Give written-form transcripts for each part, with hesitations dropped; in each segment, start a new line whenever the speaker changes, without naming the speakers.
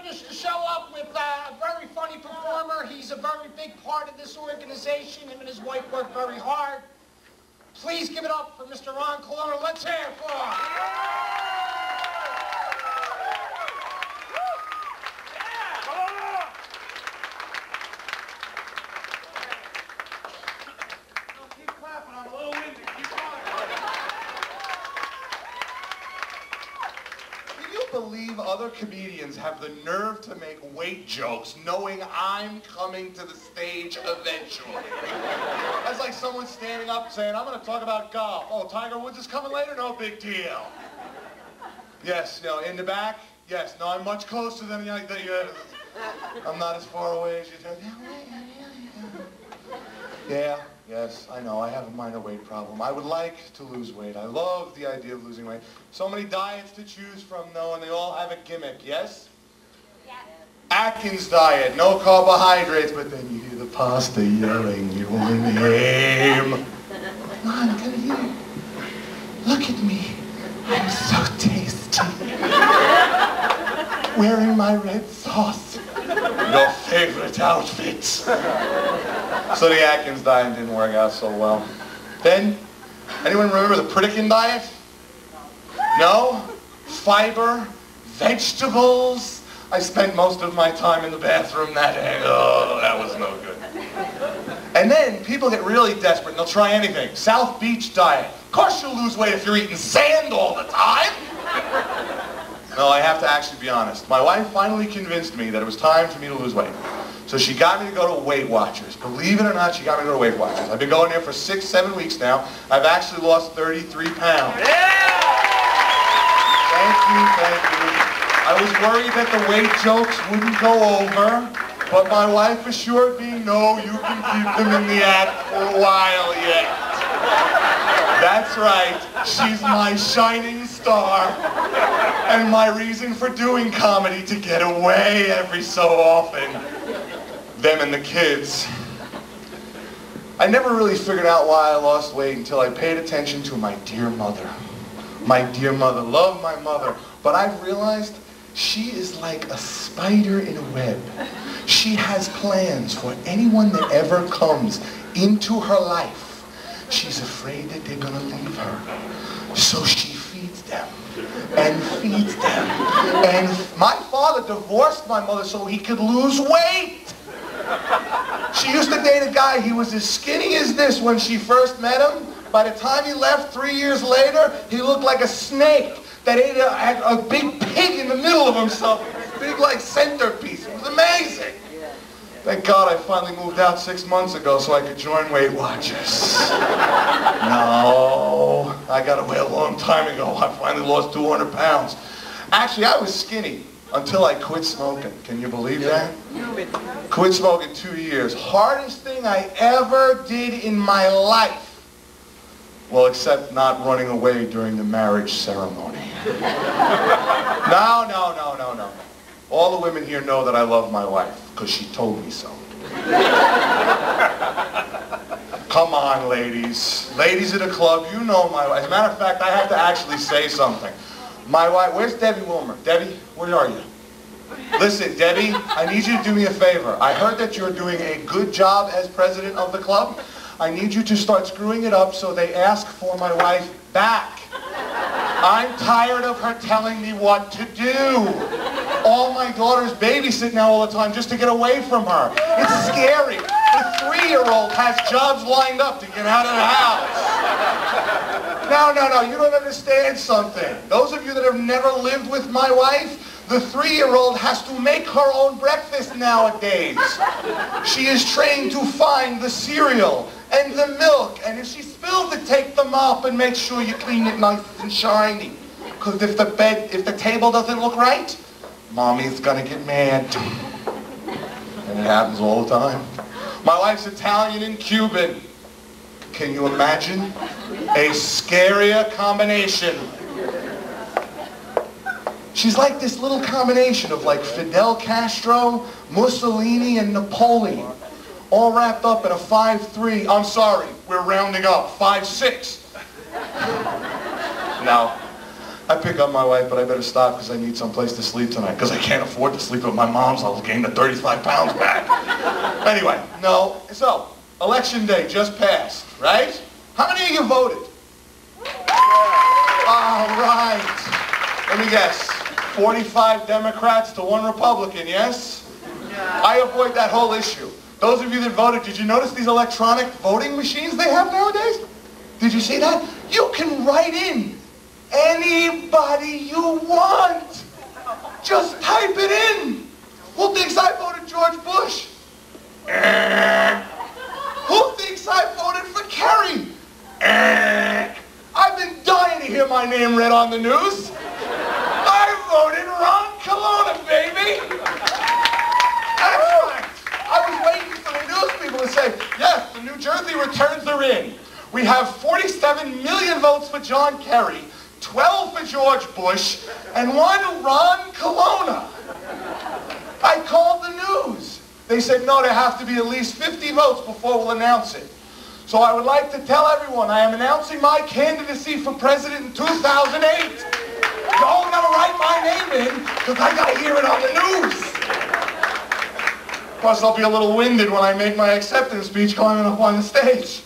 finish the show up with a very funny performer. He's a very big part of this organization. Him and his wife work very hard. Please give it up for Mr. Ron Colonna. Let's hear it for him.
Believe other comedians have the nerve to make weight jokes knowing I'm coming to the stage eventually. That's like someone standing up saying, I'm going to talk about golf. Oh, Tiger Woods is coming later? No big deal. Yes, no, in the back? Yes, no, I'm much closer than you. I'm not as far away as you think. Yeah, yes, I know, I have a minor weight problem. I would like to lose weight. I love the idea of losing weight. So many diets to choose from, though, and they all have a gimmick, yes? Yeah. Atkins diet, no carbohydrates, but then you hear the pasta yelling your name. Come on, come here. Look at me. I'm so tasty. Wearing my red sauce. Your favorite outfit. So the Atkins diet didn't work out so well. Then, anyone remember the Pritikin diet? No? Fiber, vegetables. I spent most of my time in the bathroom that day. Oh, that was no good. And then people get really desperate and they'll try anything. South Beach diet. Of course you'll lose weight if you're eating sand all the time. No, I have to actually be honest. My wife finally convinced me that it was time for me to lose weight. So she got me to go to Weight Watchers. Believe it or not, she got me to go to Weight Watchers. I've been going there for 6, 7 weeks now. I've actually lost 33 pounds. Yeah! Thank you. I was worried that the weight jokes wouldn't go over, but my wife assured me, no, you can keep them in the act for a while yet. That's right, she's my shining star, and my reason for doing comedy to get away every so often. Them and the kids. I never really figured out why I lost weight until I paid attention to my dear mother. My dear mother, love my mother, but I've realized she is like a spider in a web. She has plans for anyone that ever comes into her life. She's afraid that they're gonna leave her. So she feeds them and feeds them. And my father divorced my mother so he could lose weight. She used to date a guy, he was as skinny as this when she first met him. By the time he left 3 years later, he looked like a snake that ate a big pig in the middle of himself. Big like centerpiece. It was amazing. Thank God I finally moved out 6 months ago so I could join Weight Watchers. No, I got away a long time ago. I finally lost 200 pounds. Actually, I was skinny until I quit smoking. Can you believe that? Quit smoking 2 years. Hardest thing I ever did in my life. Well, except not running away during the marriage ceremony. No. All the women here know that I love my wife, because she told me so. Come on, ladies. Ladies at the club, you know my wife. As a matter of fact, I have to actually say something. My wife, where's Debbie Wilmer? Debbie, where are you? Listen, Debbie, I need you to do me a favor. I heard that you're doing a good job as president of the club. I need you to start screwing it up so they ask for my wife back. I'm tired of her telling me what to do. All my daughters babysit now all the time just to get away from her. It's scary. The 3-year-old has jobs lined up to get out of the house. No, you don't understand something. Those of you that have never lived with my wife, the 3-year-old has to make her own breakfast nowadays. She is trained to find the cereal and the milk, and if she spills it, take the mop and make sure you clean it nice and shiny. Because if the table doesn't look right, Mommy's gonna get mad. And it happens all the time. My wife's Italian and Cuban. Can you imagine? A scarier combination. She's like this little combination of like Fidel Castro, Mussolini, and Napoleon. All wrapped up in a 5'3". I'm sorry, we're rounding up. 5'6". No, I pick up my wife, but I better stop because I need someplace to sleep tonight because I can't afford to sleep at my mom's. I'll gain the 35 pounds back. Anyway, no. So, election day just passed, right? How many of you voted? All right. Let me guess. 45 Democrats to 1 Republican, yes? I avoid that whole issue. Those of you that voted, did you notice these electronic voting machines they have nowadays? Did you see that? You can write in anybody you want. Just type it in. Who thinks I voted George Bush? Who thinks I voted for Kerry? I've been dying to hear my name read on the news. I voted Ron Colonna, baby. That's right. I was waiting for the news people to say, yes, the New Jersey returns are in. We have 47 million votes for John Kerry, 12 for George Bush, and 1 Ron Colonna. I called the news. They said, no, there have to be at least 50 votes before we'll announce it. So I would like to tell everyone I am announcing my candidacy for president in 2008. Y'all gotta write my name in because I gotta hear it on the news. Plus, I'll be a little winded when I make my acceptance speech climbing up on the stage.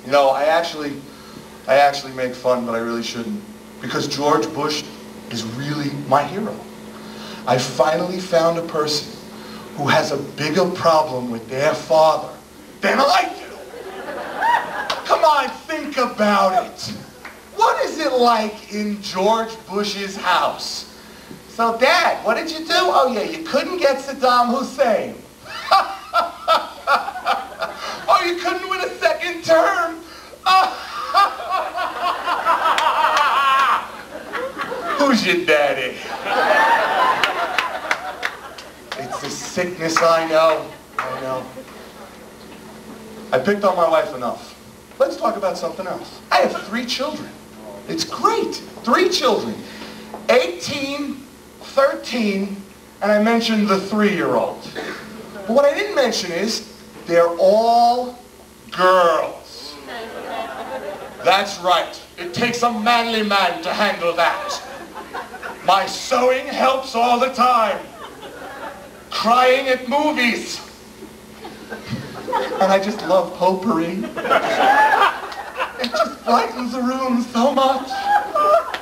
You know, I actually make fun, but I really shouldn't. Because George Bush is really my hero. I finally found a person who has a bigger problem with their father than I do. Come on, think about it. What is it like in George Bush's house? So, Dad, what did you do? Oh, yeah, you couldn't get Saddam Hussein. Oh, you couldn't win a second term. Who's your daddy? It's a sickness, I know. I know. I picked on my wife enough. Let's talk about something else. I have 3 children. It's great. 3 children. 18, 13, and I mentioned the 3-year-old. But what I didn't mention is they're all girls. That's right. It takes a manly man to handle that. My sewing helps all the time. Crying at movies. And I just love potpourri. It just brightens the room so much.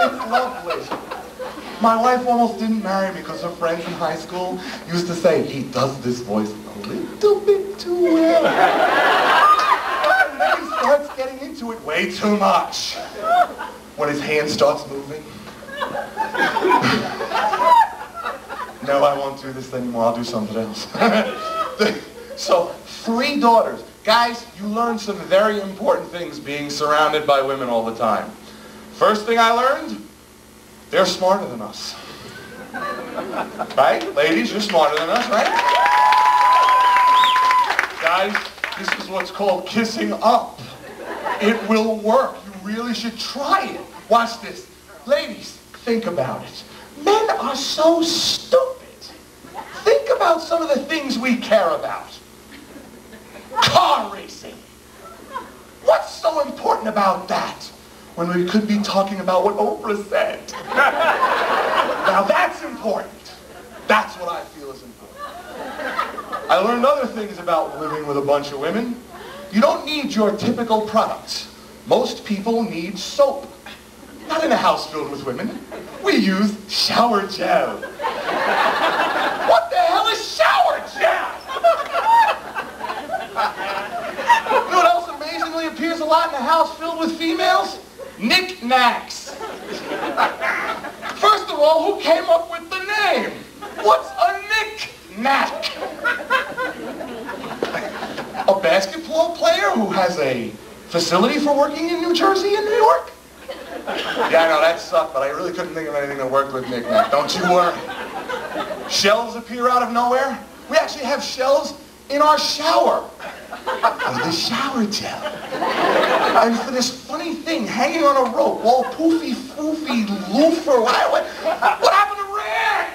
It's lovely. My wife almost didn't marry me because her friends in high school used to say, he does this voice a little bit too well. And then he starts getting into it way too much. When his hand starts moving. No, I won't do this anymore. I'll do something else. So, 3 daughters. Guys, you learn some very important things being surrounded by women all the time. First thing I learned, they're smarter than us. Right? Ladies, you're smarter than us, right? Guys, this is what's called kissing up. It will work. You really should try it. Watch this. Ladies, think about it. Men are so stupid. Think about some of the things we care about. Car racing. What's so important about that when we could be talking about what Oprah said? Now that's important. That's what I feel is important. I learned other things about living with a bunch of women. You don't need your typical products. Most people need soap. Not in a house filled with women. We use shower gel. What the hell is shower gel? You know what else amazingly appears a lot in a house filled with females? Knick-knacks. First of all, who came up with the name? What's a knick-knack? A basketball player who has a facility for working in New Jersey and New York? Yeah, I know, that sucked, but I really couldn't think of anything that worked with knick-knack. Don't you worry. Shells appear out of nowhere. We actually have shells in our shower. The shower gel. And for this funny thing hanging on a rope, all poofy-foofy loofer. What happened to Rick?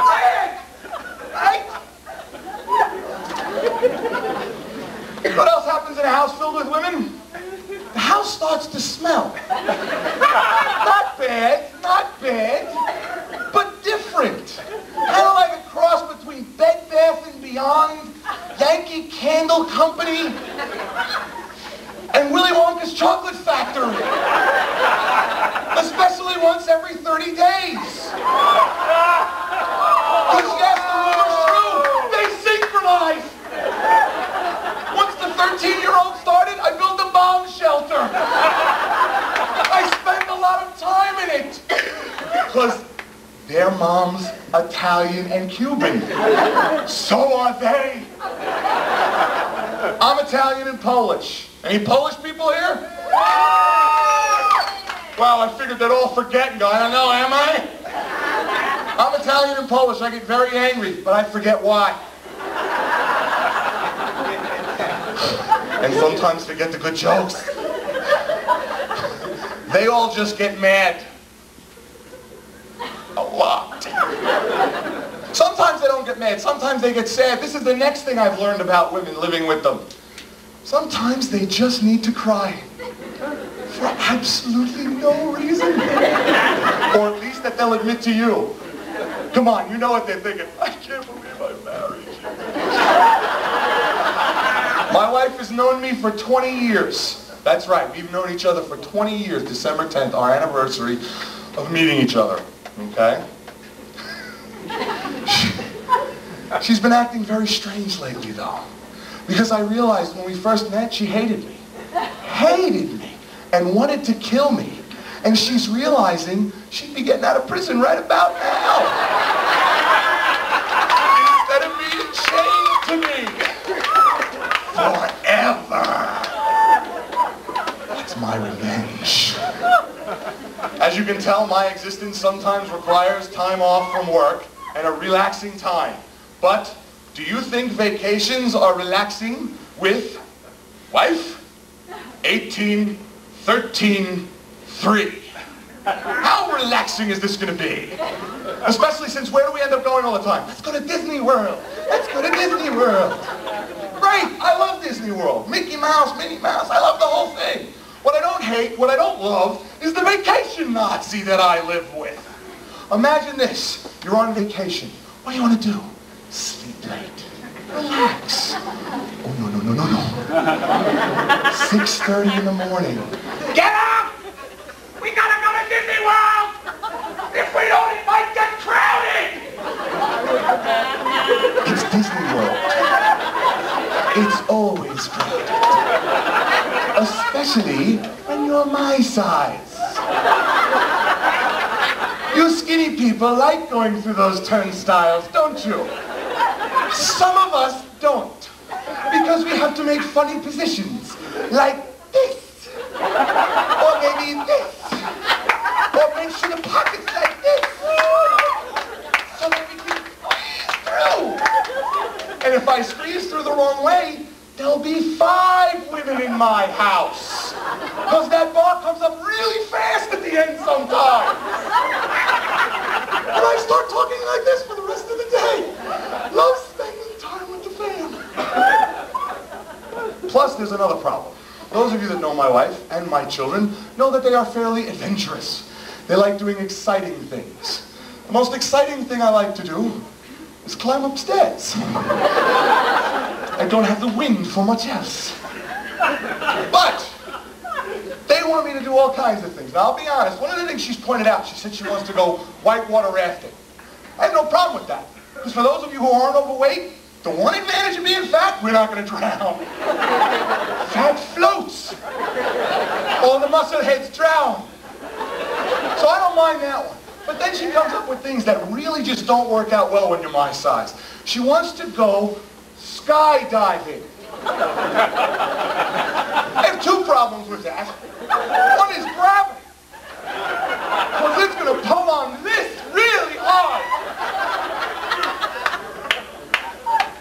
Rick! Right? What else happens in a house filled with women? The house minute! Because their mom's Italian and Cuban. So are they. I'm Italian and Polish. Any Polish people here? Well, I figured they'd all forget and go, I don't know, am I? I'm Italian and Polish. I get very angry, but I forget why. And sometimes forget the good jokes. They all just get mad. A lot. Sometimes they don't get mad. Sometimes they get sad. This is the next thing I've learned about women living with them. Sometimes they just need to cry. For absolutely no reason. Or at least that they'll admit to you. Come on, you know what they're thinking. I can't believe I married you. My wife has known me for 20 years. That's right, we've known each other for 20 years. December 10th, our anniversary of meeting each other. Okay? She's been acting very strange lately, though. Because I realized when we first met, she hated me. Hated me. And wanted to kill me. And she's realizing she'd be getting out of prison right about now. Instead of being chained to me. Forever. That's my revenge. As you can tell, my existence sometimes requires time off from work and a relaxing time. But do you think vacations are relaxing with wife? 18, 13, 3. How relaxing is this going to be? Especially since where do we end up going all the time? Let's go to Disney World. Let's go to Disney World. Great, I love Disney World. Mickey Mouse, Minnie Mouse, I love the whole thing. What I don't hate, what I don't love, is the vacation Nazi that I live with. Imagine this, you're on vacation. What do you want to do? Sleep late. Relax. Oh, no. 6:30 in the morning.
Get up! We gotta go to Disney World! If we don't, it might get crowded!
It's Disney World. It's always crowded. Especially when you're my size. You skinny people like going through those turnstiles, don't you? Some of us don't. Because we have to make funny positions. Like this. Or maybe this. Or make sure the pocket's like this. So that we can squeeze through. And if I squeeze through the wrong way, there'll be 5 women in my house. Because that bar comes up really fast at the end sometimes. And I start talking like this for the rest of the day. Love spending time with the fam. Plus, there's another problem. Those of you that know my wife and my children know that they are fairly adventurous. They like doing exciting things. The most exciting thing I like to do is climb upstairs. I don't have the wind for much else. But they want me to do all kinds of things. Now, I'll be honest, one of the things she's pointed out, she said she wants to go whitewater rafting. I have no problem with that. Because for those of you who aren't overweight, the one advantage of being fat, we're not going to drown. Fat floats. All the muscleheads drown. So I don't mind that one. But then she comes up with things that really just don't work out well when you're my size. She wants to go skydiving. I have 2 problems with that. One is gravity. Because it's going to pull on this really hard.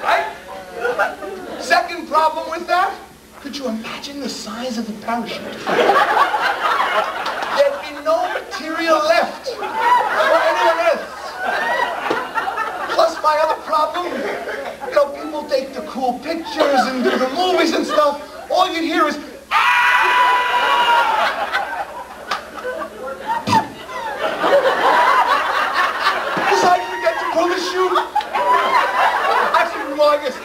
Right? Second problem with that, could you imagine the size of the parachute? There'd be no material left for anyone else. Plus my other problem, you know, people take the cool pictures and do the movies and stuff. All you'd hear is, because I forget to pull the chute. Actually, well, I guess.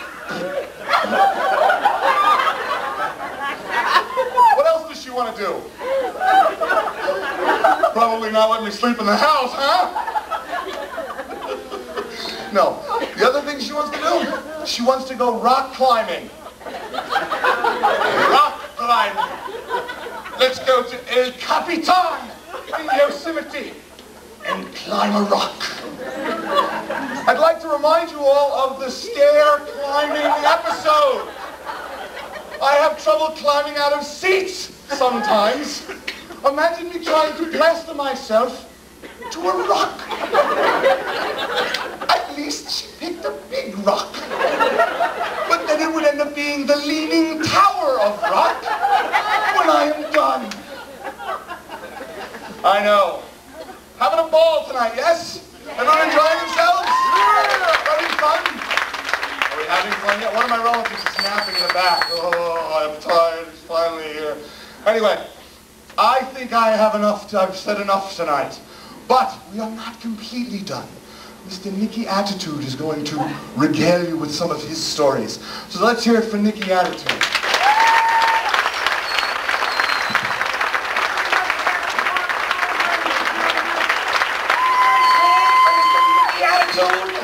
What else does she want to do? Probably not let me sleep in the house, huh? No. The other thing she wants to do, she wants to go rock climbing. Rock climbing. Let's go to El Capitan. in Yosemite and climb a rock. I'd like to remind you all of the stair climbing episode. I have trouble climbing out of seats sometimes. Imagine me trying to plaster myself to a rock. At least she picked a big rock. But then it would end up being the Leaning Tower of Rock when I am done. I know. Having a ball tonight, yes? Everyone enjoying themselves? Having fun? Are we having fun yet? One of my relatives is napping in the back. Oh, I'm tired. It's finally here. Anyway, I think I've said enough tonight. But we are not completely done. Mr. Nicky Attitude is going to regale you with some of his stories. So let's hear it for Nicky Attitude.
Mr. Nicky Attitude.